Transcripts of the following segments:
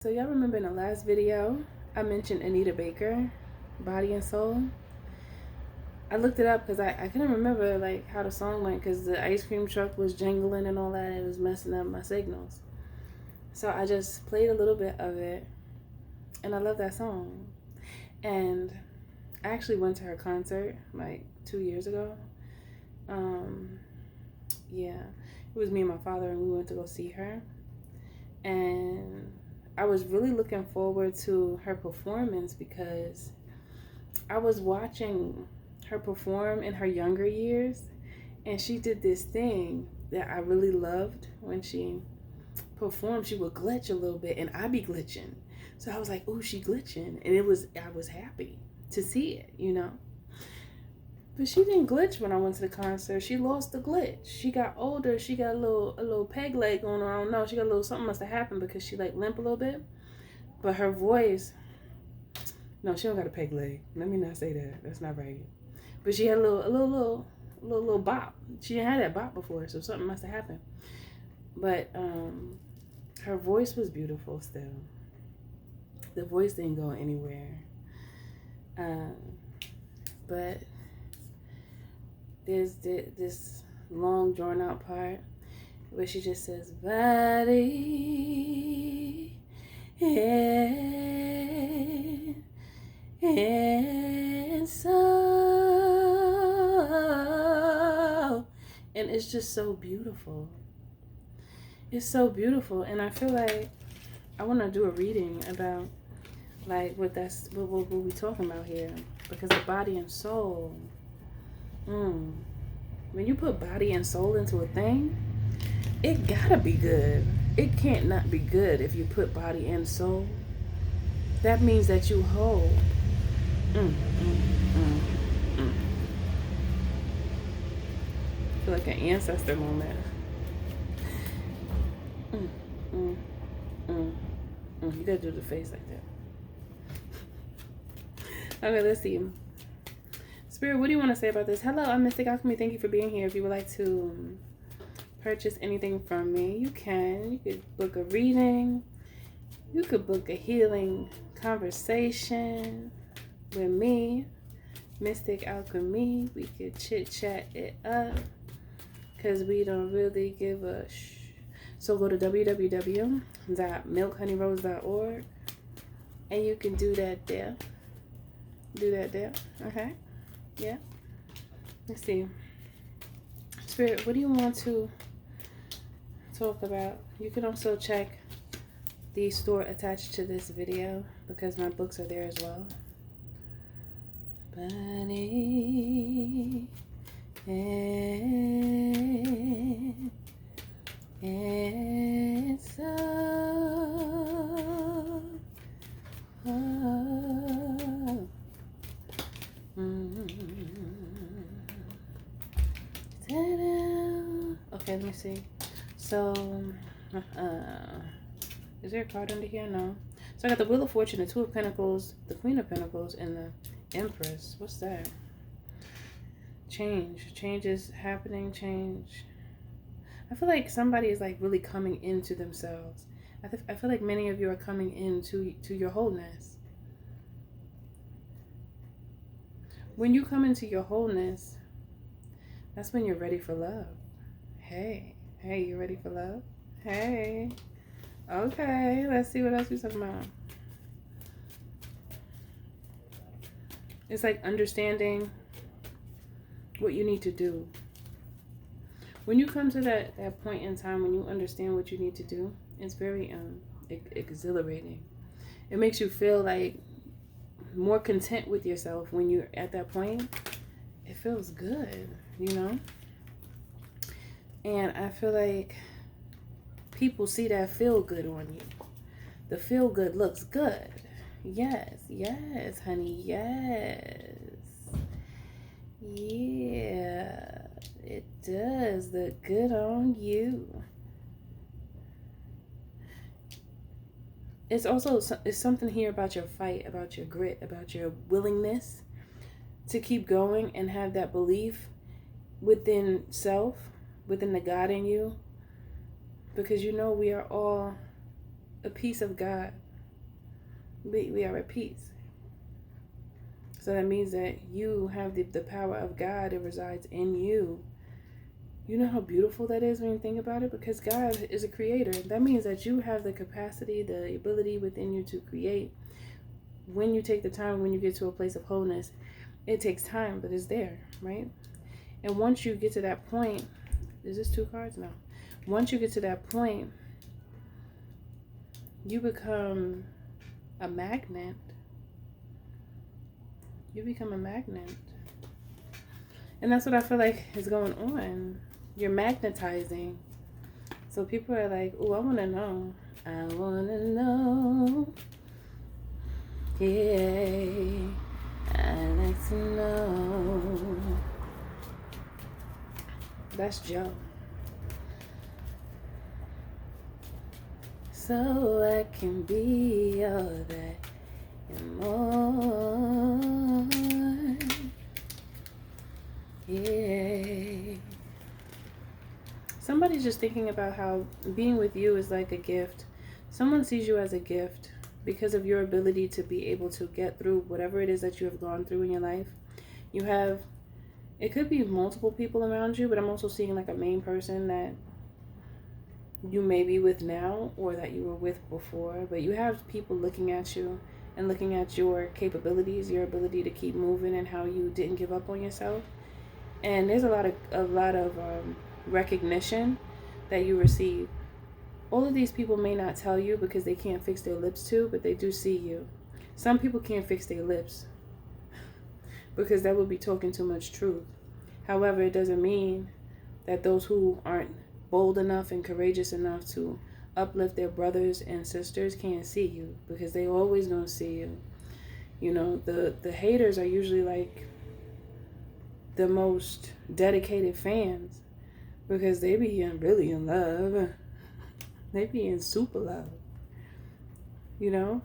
So y'all remember in the last video, I mentioned Anita Baker, Body and Soul. I looked it up because I couldn't remember like how the song went because the ice cream truck was jingling and all that. It was messing up my signals. So I just played a little bit of it, and I love that song. And I actually went to her concert like 2 years ago. Yeah, it was me and my father, and we went to go see her. And I was really looking forward to her performance because I was watching her perform in her younger years, and she did this thing that I really loved. When she performed, she would glitch a little bit, and I'd be glitching. So I was like, "Ooh, she glitching," and I was happy to see it, you know. But she didn't glitch when I went to the concert. She lost the glitch. She got older. She got a little peg leg on her. I don't know. She got a little something must have happened because she like limp a little bit. But her voice, no, she don't got a peg leg. Let me not say that. That's not right. But she had a little bop. She didn't have that bop before, so something must have happened. But her voice was beautiful still. The voice didn't go anywhere. But there's this long drawn out part where she just says body and soul, and it's just so beautiful. It's so beautiful, and I feel like I want to do a reading about like what we talking about here, because the body and soul. When you put body and soul into a thing, it gotta be good. It can't not be good if you put body and soul. That means that you hold. I feel like an ancestor moment. You gotta do the face like that. Okay, let's see. Spirit, what do you want to say about this? Hello, I'm Mystic Alchemy. Thank you for being here. If you would like to purchase anything from me, you can. You could book a reading. You could book a healing conversation with me, Mystic Alchemy. We could chit-chat it up because we don't really give a So go to www.milkhhoneyrose.org and you can do that there. Okay? Yeah. Let's see. Spirit, what do you want to talk about? You can also check the store attached to this video because my books are there as well. Bunny and soul. Okay, let me see. So, is there a card under here? No. So I got the Wheel of Fortune, the Two of Pentacles, the Queen of Pentacles, and the Empress. What's that? Change. Change is happening. Change. I feel like somebody is like really coming into themselves. I feel like many of you are coming into your wholeness. When you come into your wholeness, that's when you're ready for love. Hey, you ready for love? Hey. Okay, let's see what else we're talking about. It's like understanding what you need to do. When you come to that point in time when you understand what you need to do, it's very exhilarating. It makes you feel like more content with yourself when you're at that point. It feels good, you know? And I feel like people see that feel good on you. The feel good looks good. Yes, honey, yes. Yeah, it does look good on you. It's also it's something here about your fight, about your grit, about your willingness to keep going and have that belief within self, within the God in you, because you know we are all a piece of God. we are at peace. So that means that you have the power of God that resides in you. You know how beautiful that is when you think about it? Because God is a creator. That means that you have the capacity, the ability within you to create. When you take the time, when you get to a place of wholeness, it takes time, but it's there, right? And once you get to that point, is this 2 cards? No. Once you get to that point, you become a magnet. You become a magnet. And that's what I feel like is going on. You're magnetizing. So people are like, oh, I want to know. I want to know. Yeah, I like to know. That's Joe. So I can be all that and more. Yeah. Somebody's just thinking about how being with you is like a gift. Someone sees you as a gift because of your ability to be able to get through whatever it is that you have gone through in your life. You have, it could be multiple people around you, but I'm also seeing like a main person that you may be with now or that you were with before. But you have people looking at you and looking at your capabilities, your ability to keep moving, and how you didn't give up on yourself. And there's a lot of recognition that you receive. All of these people may not tell you because they can't fix their lips to, but they do see you. Some people can't fix their lips because that would be talking too much truth. However, it doesn't mean that those who aren't bold enough and courageous enough to uplift their brothers and sisters can't see you, because they always gonna see you. You know, the haters are usually like the most dedicated fans, because they be really in love. They be in super love, you know?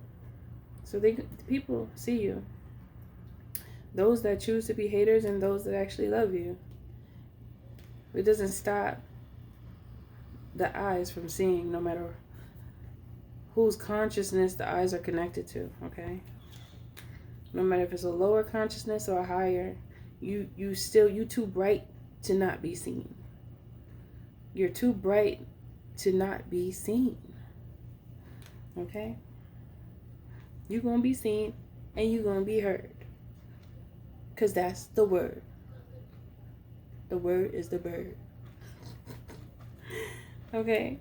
So people see you. Those that choose to be haters and those that actually love you. It doesn't stop the eyes from seeing, no matter whose consciousness the eyes are connected to, okay? No matter if it's a lower consciousness or a higher, you too bright to not be seen. You're too bright to not be seen. Okay? You're going to be seen and you're going to be heard. Because that's the word. The word is the bird. Okay?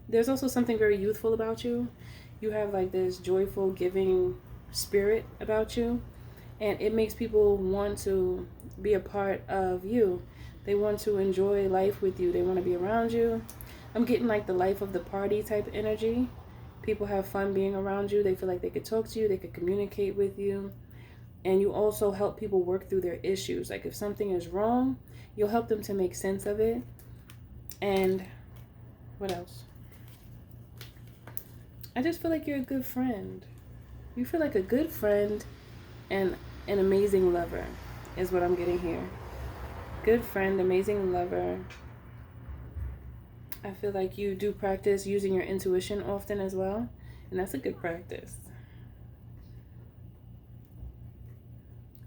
There's also something very youthful about you. You have like this joyful, giving spirit about you. And it makes people want to be a part of you. They want to enjoy life with you. They want to be around you. I'm getting like the life of the party type energy. People have fun being around you. They feel like they could talk to you. They could communicate with you. And you also help people work through their issues. Like if something is wrong, you'll help them to make sense of it. And what else? I just feel like you're a good friend. You feel like a good friend and an amazing lover is what I'm getting here. Good friend, amazing lover. I feel like you do practice using your intuition often as well. And that's a good practice.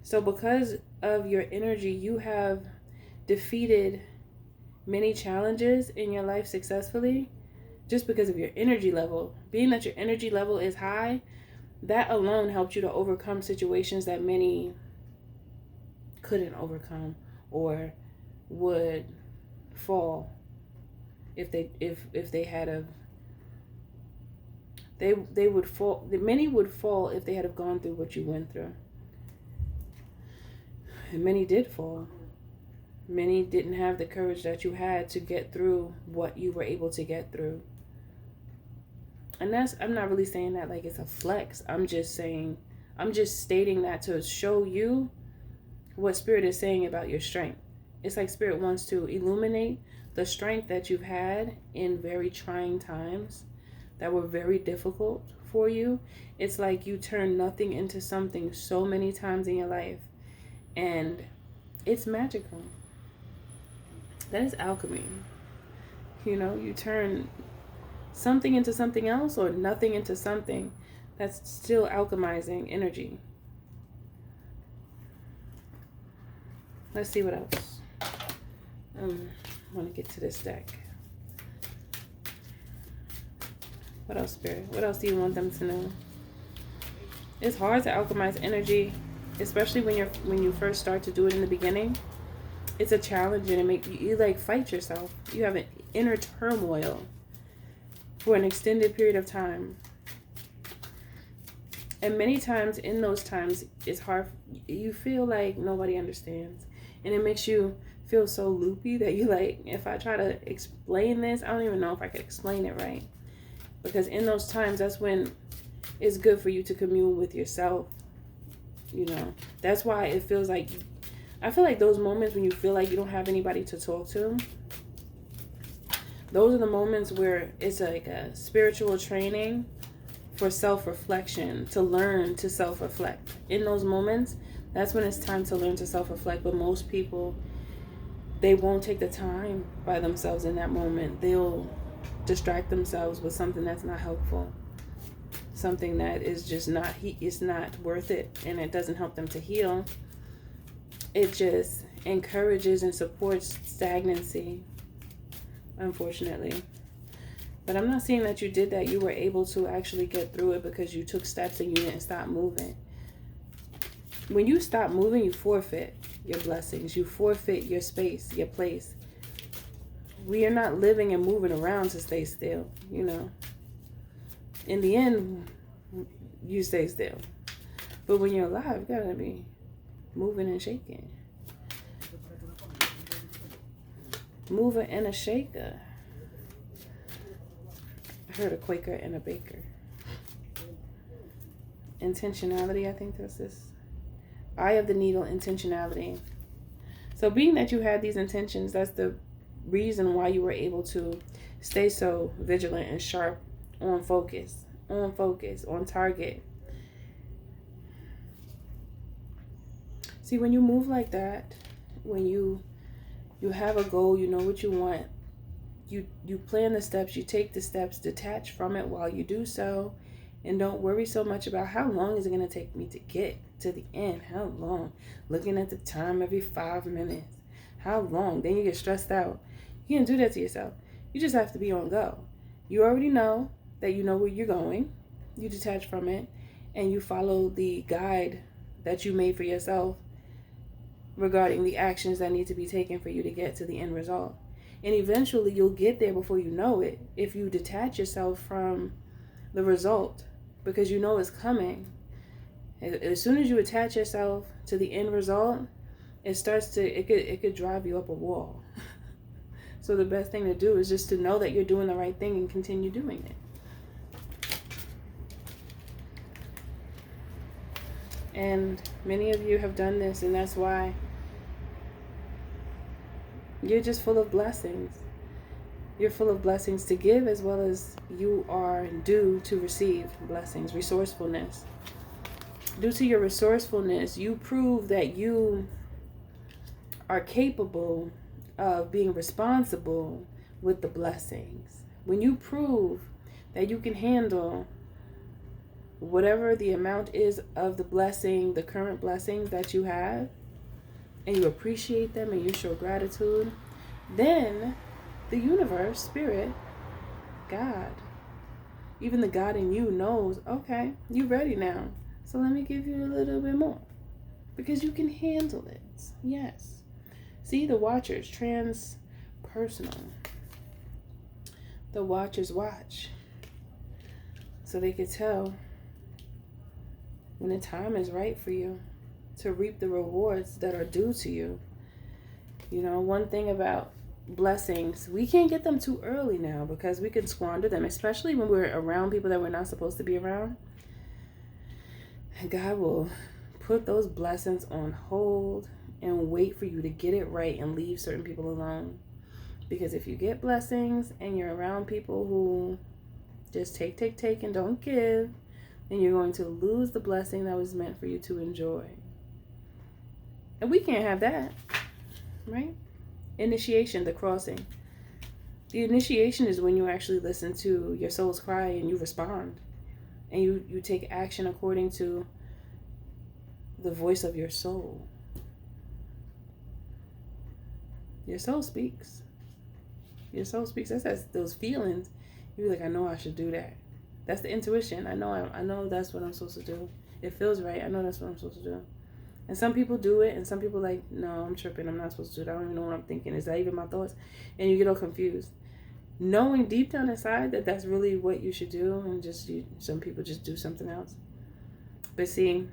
So because of your energy, you have defeated many challenges in your life successfully just because of your energy level. Being that your energy level is high, that alone helped you to overcome situations that many couldn't overcome or would fall if they had a they would fall. Many would fall if they had have gone through what you went through. And many did fall. Many didn't have the courage that you had to get through what you were able to get through. And I'm not really saying that like it's a flex. I'm just stating that to show you what Spirit is saying about your strength. It's like Spirit wants to illuminate the strength that you've had in very trying times that were very difficult for you. It's like you turned nothing into something so many times in your life. And it's magical. That is alchemy. You know, you turn something into something else or nothing into something That's still alchemizing energy. Let's see what else. I want to get to this deck. What else, Spirit? What else do you want them to know? It's hard to alchemize energy, especially when you first start to do it in the beginning. It's a challenge, and you like fight yourself. You have an inner turmoil for an extended period of time. And many times in those times, it's hard. You feel like nobody understands. And it makes you feel so loopy that you like, if I try to explain this, I don't even know if I could explain it right. Because in those times, that's when it's good for you to commune with yourself. You know, that's why it feels like, I feel like those moments when you feel like you don't have anybody to talk to, those are the moments where it's like a spiritual training for self-reflection, to learn to self-reflect. In those moments, that's when it's time to learn to self-reflect. But most people, they won't take the time by themselves in that moment. They'll distract themselves with something that's not helpful, something that is just not, it's not worth it, and it doesn't help them to heal. It just encourages and supports stagnancy, unfortunately. But I'm not saying that you did that. You were able to actually get through it because you took steps and you didn't stop moving. When you stop moving, you forfeit your blessings. You forfeit your space, your place. We are not living and moving around to stay still, you know. In the end, you stay still. But when you're alive, you gotta be moving and shaking. Mover and a shaker. I heard a Quaker and a baker. Intentionality, I think that's this. Eye of the needle, intentionality. So being that you had these intentions, that's the reason why you were able to stay so vigilant and sharp, on focus, on target. See, when you move like that, when you have a goal, you know what you want, you plan the steps, you take the steps, detach from it while you do so, and don't worry so much about how long is it going to take me to get to the end. How long? Looking at the time every 5 minutes. How long? Then you get stressed out. You can't do that to yourself. You just have to be on go. You already know that you know where you're going. You detach from it, and you follow the guide that you made for yourself regarding the actions that need to be taken for you to get to the end result. And eventually you'll get there before you know it if you detach yourself from the result, because you know it's coming. As soon as you attach yourself to the end result, it could drive you up a wall. So the best thing to do is just to know that you're doing the right thing and continue doing it. And many of you have done this, and that's why you're just full of blessings. You're full of blessings to give, as well as you are due to receive blessings. Resourcefulness. Due to your resourcefulness, you prove that you are capable of being responsible with the blessings. When you prove that you can handle whatever the amount is of the blessing, the current blessings that you have, and you appreciate them and you show gratitude, then the universe, spirit, God, even the God in you knows, okay, you're ready now. So let me give you a little bit more, because you can handle it. Yes. See, the watchers, transpersonal. The watchers watch, so they could tell when the time is right for you to reap the rewards that are due to you. You know, one thing about blessings, we can't get them too early now, because we can squander them, especially when we're around people that we're not supposed to be around. And God will put those blessings on hold and wait for you to get it right and leave certain people alone. Because if you get blessings and you're around people who just take and don't give, then you're going to lose the blessing that was meant for you to enjoy. And we can't have that, right? Initiation, the crossing. The initiation is when you actually listen to your soul's cry and you respond. and you take action according to the voice of your soul. Your soul speaks. Your soul speaks. That's those feelings. You're like, I know I should do that. That's the intuition. I know that's what I'm supposed to do. It feels right. I know that's what I'm supposed to do. And some people do it, and some people like, no, I'm tripping. I'm not supposed to do it. I don't even know what I'm thinking. Is that even my thoughts? And you get all confused. Knowing deep down inside that that's really what you should do, and some people just do something else. But see,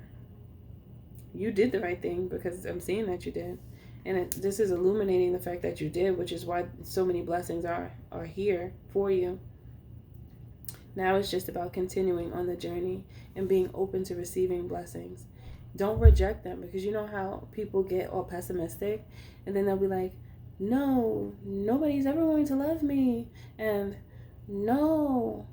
you did the right thing, because I'm seeing that you did. And this is illuminating the fact that you did, which is why so many blessings are here for you. Now it's just about continuing on the journey and being open to receiving blessings. Don't reject them, because you know how people get all pessimistic, and then they'll be like, no, nobody's ever going to love me, and no,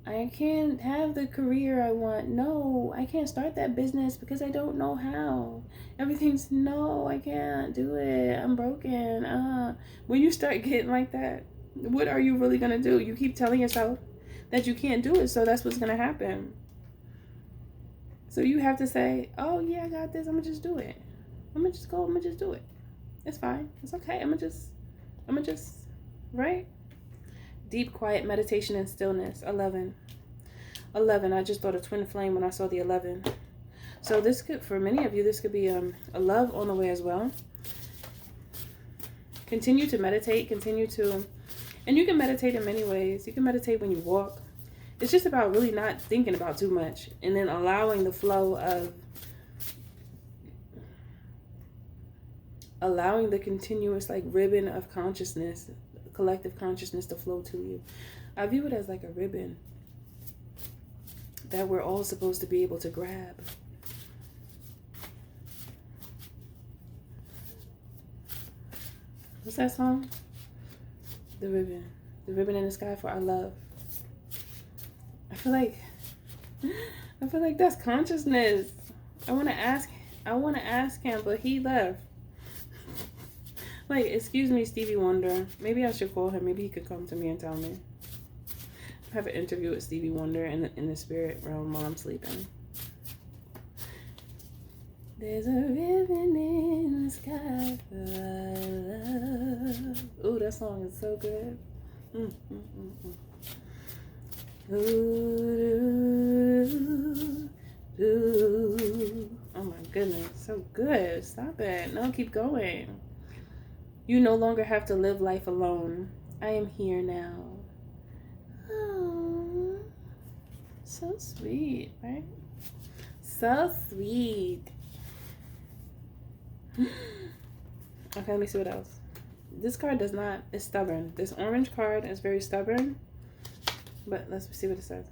I can't have the career I want. No, I can't start that business because I don't know how. Everything's, no, I can't do it. I'm broken. When you start getting like that, what are you really going to do? You keep telling yourself that you can't do it, so that's what's going to happen. So you have to say, oh, yeah, I got this. I'm going to just do it. I'm going to just go. I'm going to just do it. It's fine. It's okay. I'm going to just, right? Deep, quiet meditation and stillness. 11. I just thought of twin flame when I saw the 11. So this could, for many of you, this could be a love on the way as well. Continue to meditate. And you can meditate in many ways. You can meditate when you walk. It's just about really not thinking about too much, and then allowing the flow of, allowing the continuous like ribbon of consciousness, collective consciousness to flow to you. I view it as like a ribbon that we're all supposed to be able to grab. What's that song? The ribbon in the sky for our love. I feel like that's consciousness. I want to ask him, but he left. Like, excuse me, Stevie Wonder. Maybe I should call him. Maybe he could come to me and tell me. Have an interview with Stevie Wonder in the spirit realm while I'm sleeping. There's a ribbon in the sky for our love. Ooh, that song is so good. Oh my goodness, so good. Stop it. No, keep going. You no longer have to live life alone. I am here now. Oh, so sweet, right? So sweet. Okay, let me see what else. This card is stubborn. This orange card is very stubborn. But let's see what it says.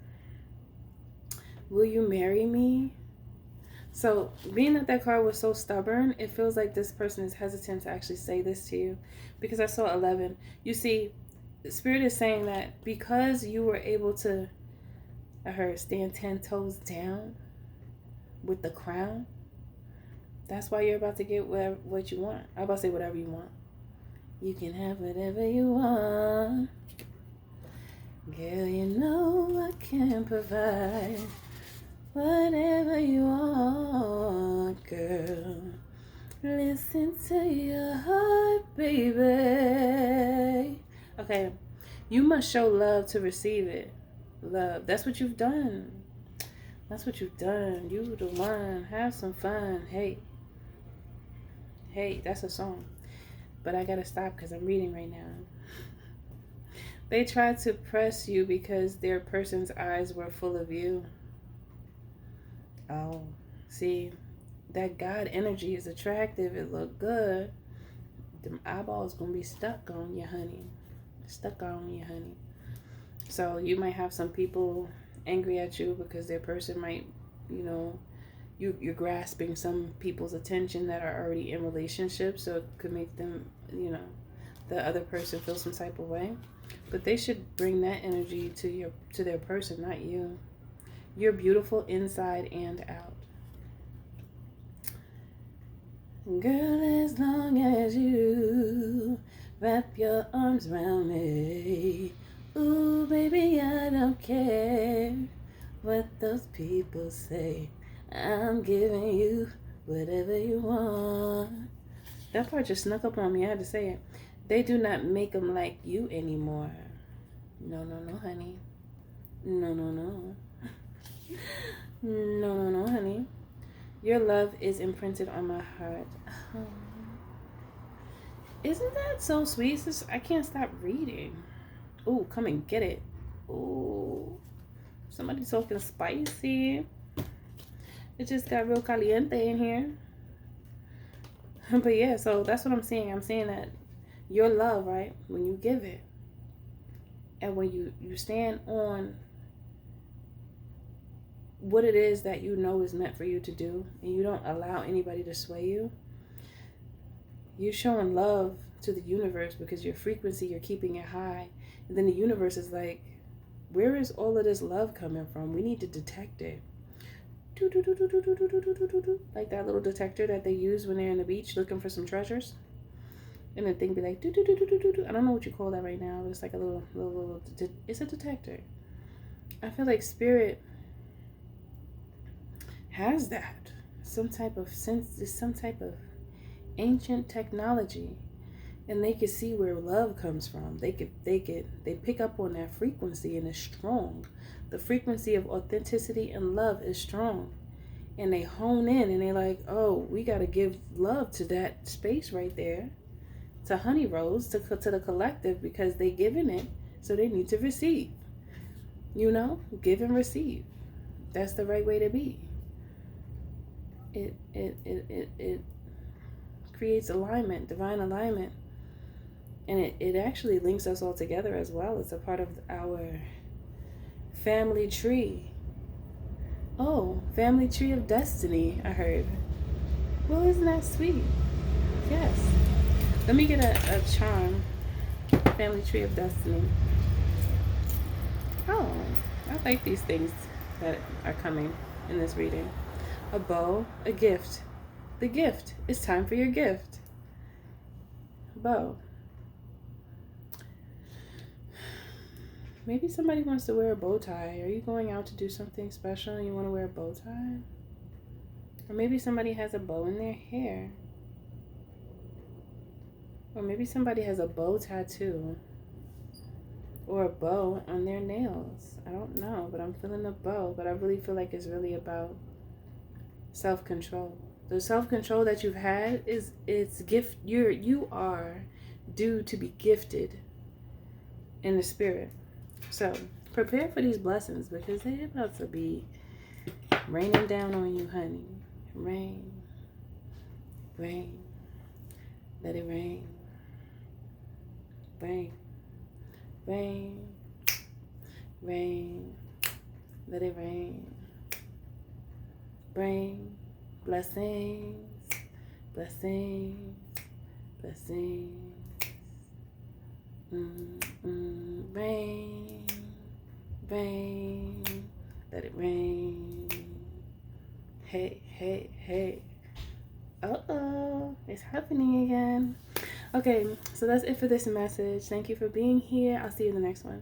Will you marry me? So, being that card was so stubborn, it feels like this person is hesitant to actually say this to you. Because I saw 11. You see, the Spirit is saying that because you were able to, I heard, stand 10 toes down with the crown, that's why you're about to get what you want. I'm about to say whatever you want. You can have whatever you want. Girl, you know I can provide whatever you want, girl. Listen to your heart, baby. Okay, you must show love to receive it. Love. That's what you've done. That's what you've done. You the one. Have some fun. Hey, that's a song. But I gotta stop because I'm reading right now. They tried to press you because their person's eyes were full of you. Oh, see, that God energy is attractive. It look good. Them eyeballs gonna be stuck on you, honey. Stuck on you, honey. So you might have some people angry at you because their person might, you're grasping some people's attention that are already in relationships. So it could make them, the other person feel some type of way. But they should bring that energy to their person, not you. You're beautiful inside and out. Girl, as long as you wrap your arms around me, ooh, baby, I don't care what those people say. I'm giving you whatever you want. That part just snuck up on me. I had to say it. They do not make them like you anymore. No, no, no, honey. No, no, no. No, no, no, honey. Your love is imprinted on my heart. Isn't that so sweet? I can't stop reading. Ooh, come and get it. Ooh, somebody talking spicy. It just got real caliente in here. But yeah, so that's what I'm saying. I'm saying that your love, right, when you give it, and when you stand on what it is that you know is meant for you to do, and you don't allow anybody to sway you, you're showing love to the universe because your frequency, you're keeping it high. And then the universe is like, where is all of this love coming from? We need to detect it. Like that little detector that they use when they're in the beach looking for some treasures. And the thing be like, I don't know what you call that right now. It's like a little it's a detector. I feel like spirit has that. Some type of sense, some type of ancient technology. And they can see where love comes from. They pick up on that frequency, and it's strong. The frequency of authenticity and love is strong. And they hone in and they're like, oh, we got to give love to that space right there, to Honeyrose, to the collective, because they giving it, so they need to receive. You know, give and receive. That's the right way to be. It creates alignment, divine alignment. And it actually links us all together as well. It's a part of our family tree. Oh, family tree of destiny, I heard. Well, isn't that sweet? Yes. Let me get a charm. Family tree of destiny. Oh, I like these things that are coming in this reading. A bow, a gift. The gift. It's time for your gift. Bow. Maybe somebody wants to wear a bow tie. Are you going out to do something special and you want to wear a bow tie? Or maybe somebody has a bow in their hair. Or maybe somebody has a bow tattoo. Or a bow on their nails. I don't know, but I'm feeling a bow. But I really feel like it's really about self-control. The self-control that you've had it's gift. You are due to be gifted in the spirit. So prepare for these blessings, because they're about to be raining down on you, honey. Rain, rain, let it rain, rain, rain, rain, let it rain, rain, blessings, blessings, blessings. Rain, rain, let it rain. Hey, hey, hey. Uh-oh, it's happening again. Okay, so that's it for this message. Thank you for being here. I'll see you in the next one.